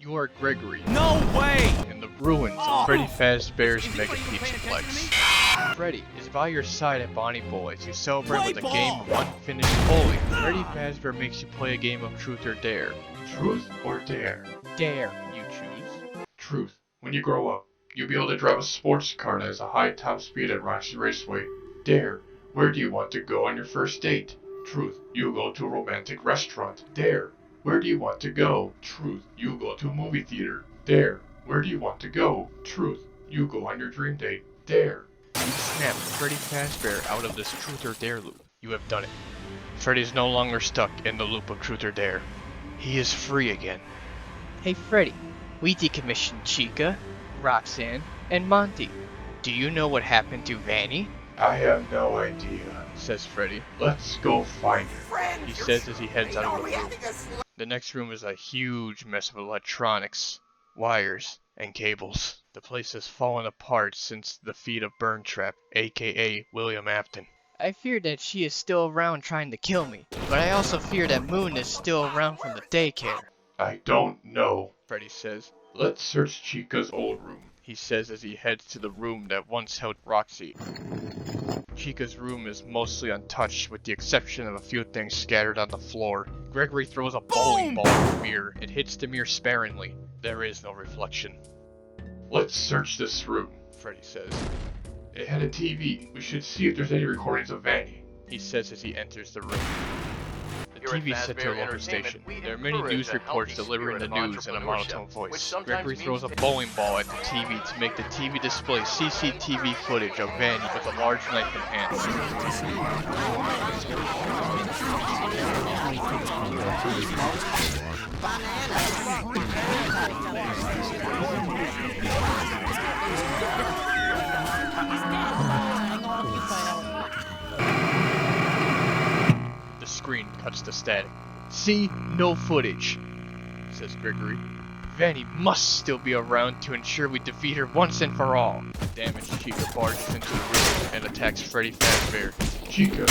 You are Gregory. No way! In the ruins of Freddy Fazbear's Mega Pizzaplex. Freddy is by your side at Bonnie Bowl as you celebrate with a game of unfinished bowling. Freddy Fazbear makes you play a game of Truth or Dare. Truth or Dare? Dare, you choose. Truth. When you grow up, you'll be able to drive a sports car that has a high top speed at Roxy Raceway. Dare. Where do you want to go on your first date? Truth. You'll go to a romantic restaurant. Dare. Where do you want to go? Truth. You go to a movie theater. Dare. Where do you want to go? Truth. You go on your dream date. Dare. You snap Freddy Fazbear out of this Truth or Dare loop. You have done it. Freddy is no longer stuck in the loop of Truth or Dare. He is free again. Hey Freddy, we decommissioned Chica, Roxanne, and Monty. Do you know what happened to Vanny? I have no idea, Says Freddy. Let's go find her. He says as he heads out of the room. The next room is a huge mess of electronics, wires, and cables. The place has fallen apart since the feat of Burntrap AKA William Afton. I fear that she is still around trying to kill me, but I also fear that Moon is still around from the daycare. I don't know. Freddy says. Let's search Chica's old room. He says as he heads to the room that once held Roxy. Chica's room is mostly untouched with the exception of a few things scattered on the floor. Gregory throws a bowling ball at the mirror. It hits the mirror sparingly. There is no reflection. Let's search this room. Freddy says. It had a TV. We should see if there's any recordings of Vanny. He says as he enters the room. The TV is set to a local station. There are many news reports delivering the news in a monotone voice. Gregory throws a bowling ball at the TV to make the TV display CCTV footage of Vanny with a large knife in hand. The screen cuts to static. See? No footage, says Gregory. Vanny must still be around to ensure we defeat her once and for all. Damaged Chica barges into the room and attacks Freddy Fazbear. Chica,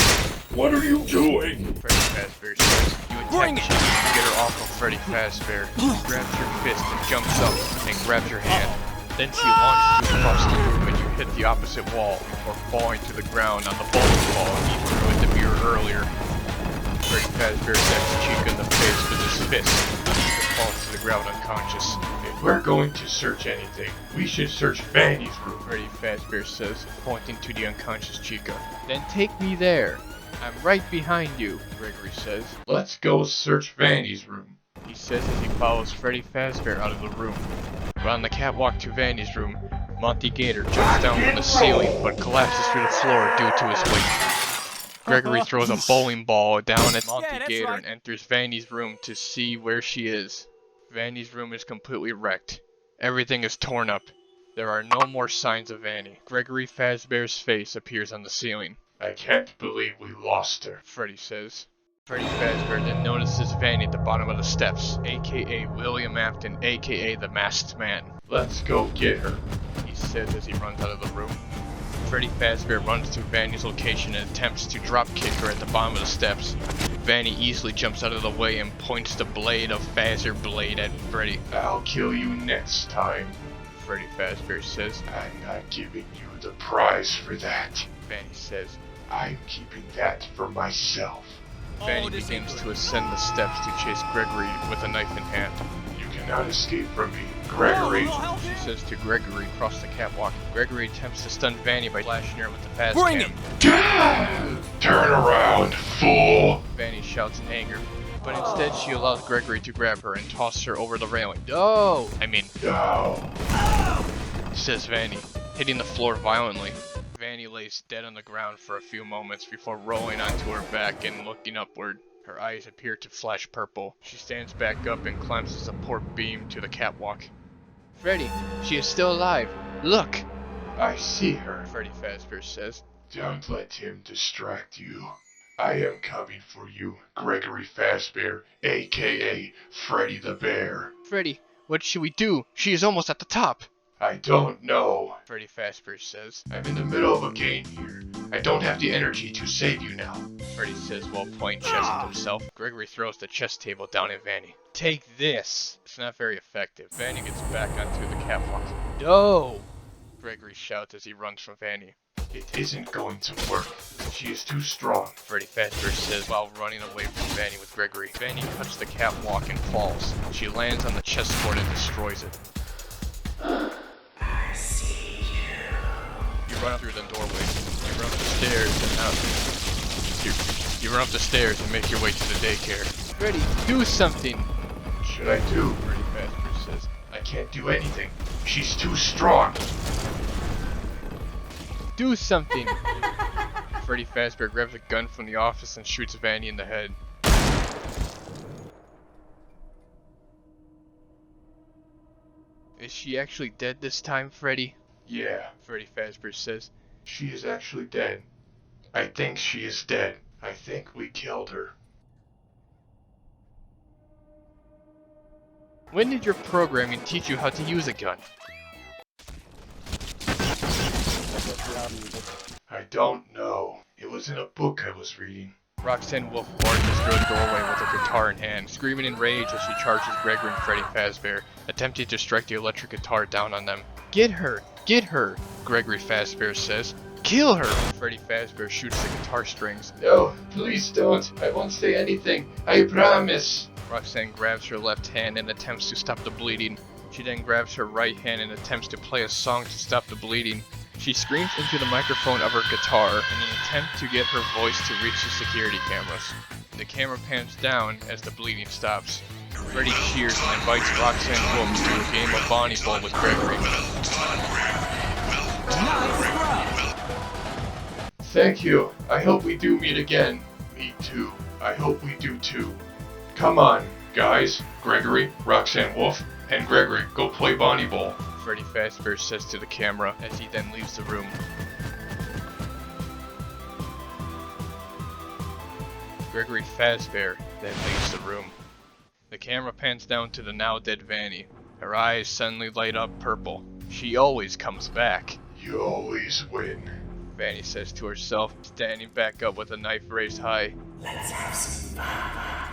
what are you doing? Freddy Fazbear says. You attack Chica to get her off of Freddy Fazbear. She grabs your fist and jumps up and grabs your hand. Then she launches you across the room and you hit the opposite wall before falling to the ground on the bowling ball you threw at the mirror earlier. Freddy Fazbear attacks Chica in the face with his fist. Chica falls to the ground unconscious. If we're going to search anything, we should search Vanny's room. Freddy Fazbear says, pointing to the unconscious Chica. Then take me there. I'm right behind you, Gregory says. Let's go search Vanny's room. He says as he follows Freddy Fazbear out of the room. On the catwalk to Vanny's room, Monty Gator jumps down from the ceiling but collapses through the floor due to his weight. Gregory throws a bowling ball down at Monty Gator and enters Vanny's room to see where she is. Vanny's room is completely wrecked. Everything is torn up. There are no more signs of Vanny. Gregory Fazbear's face appears on the ceiling. I can't believe we lost her. Freddy says. Freddy Fazbear then notices Vanny at the bottom of the steps, aka William Afton, aka the Masked Man. Let's go get her, he says as he runs out of the room. Freddy Fazbear runs to Vanny's location and attempts to drop kick her at the bottom of the steps. Vanny easily jumps out of the way and points the blade of Fazbear blade at Freddy. I'll kill you next time. Freddy Fazbear says. I'm not giving you the prize for that. Vanny says. I'm keeping that for myself. Vanny begins to ascend the steps to chase Gregory with a knife in hand. You cannot escape from me, Gregory. She says to Gregory across the catwalk. Gregory attempts to stun Vanny by flashing her with the fast cam. Turn around, fool! Vanny shouts in anger, but instead she allows Gregory to grab her and toss her over the railing. No! Says Vanny, hitting the floor violently. Vanny lays dead on the ground for a few moments before rolling onto her back and looking upward. Her eyes appear to flash purple. She stands back up and climbs the support beam to the catwalk. Freddy, she is still alive. Look! I see her, Freddy Fazbear says. Don't let him distract you. I am coming for you, Gregory Fazbear, aka Freddy the Bear. Freddy, what should we do? She is almost at the top. I don't know, Freddy Fazbear says. I'm in the middle of a game here. I don't have the energy to save you now. Freddy says while pointing chest at himself. Gregory throws the chess table down at Vanny. Take this! It's not very effective. Vanny gets back onto the catwalk. No! Gregory shouts as he runs from Vanny. It isn't going to work. She is too strong. Freddy Fazbear says while running away from Vanny with Gregory. Vanny cuts the catwalk and falls. She lands on the chessboard and destroys it. I see you. You run up through the doorway. You run up the stairs and out. You run up the stairs and make your way to the daycare. Freddy, do something! What should I do? Freddy Fazbear says. I can't do anything. She's too strong. Do something! Freddy Fazbear grabs a gun from the office and shoots Vanny in the head. Is she actually dead this time, Freddy? Yeah, Freddy Fazbear says. she is actually dead. I think she is dead. I think we killed her. When did your programming teach you how to use a gun? I don't know. It was in a book I was reading. Roxanne Wolf barges through the doorway with a guitar in hand, screaming in rage as she charges Gregory and Freddy Fazbear, attempting to strike the electric guitar down on them. Get her! Get her! Gregory Fazbear says. Kill her! Freddy Fazbear shoots the guitar strings. No, please don't. I won't say anything. I promise. Roxanne grabs her left hand and attempts to stop the bleeding. She then grabs her right hand and attempts to play a song to stop the bleeding. She screams into the microphone of her guitar in an attempt to get her voice to reach the security cameras. The camera pans down as the bleeding stops. Freddy cheers and invites Roxanne Wolf to a game of volleyball with Gregory. Thank you. I hope we do meet again. Me too. I hope we do too. Come on, guys. Gregory, Roxanne Wolf, and Gregory, go play volleyball. Freddy Fazbear says to the camera as he then leaves the room. Gregory Fazbear then leaves the room. The camera pans down to the now dead Vanny. Her eyes suddenly light up purple. She always comes back, You always win. Vanny says to herself, standing back up with a knife raised high. Let's have some fun.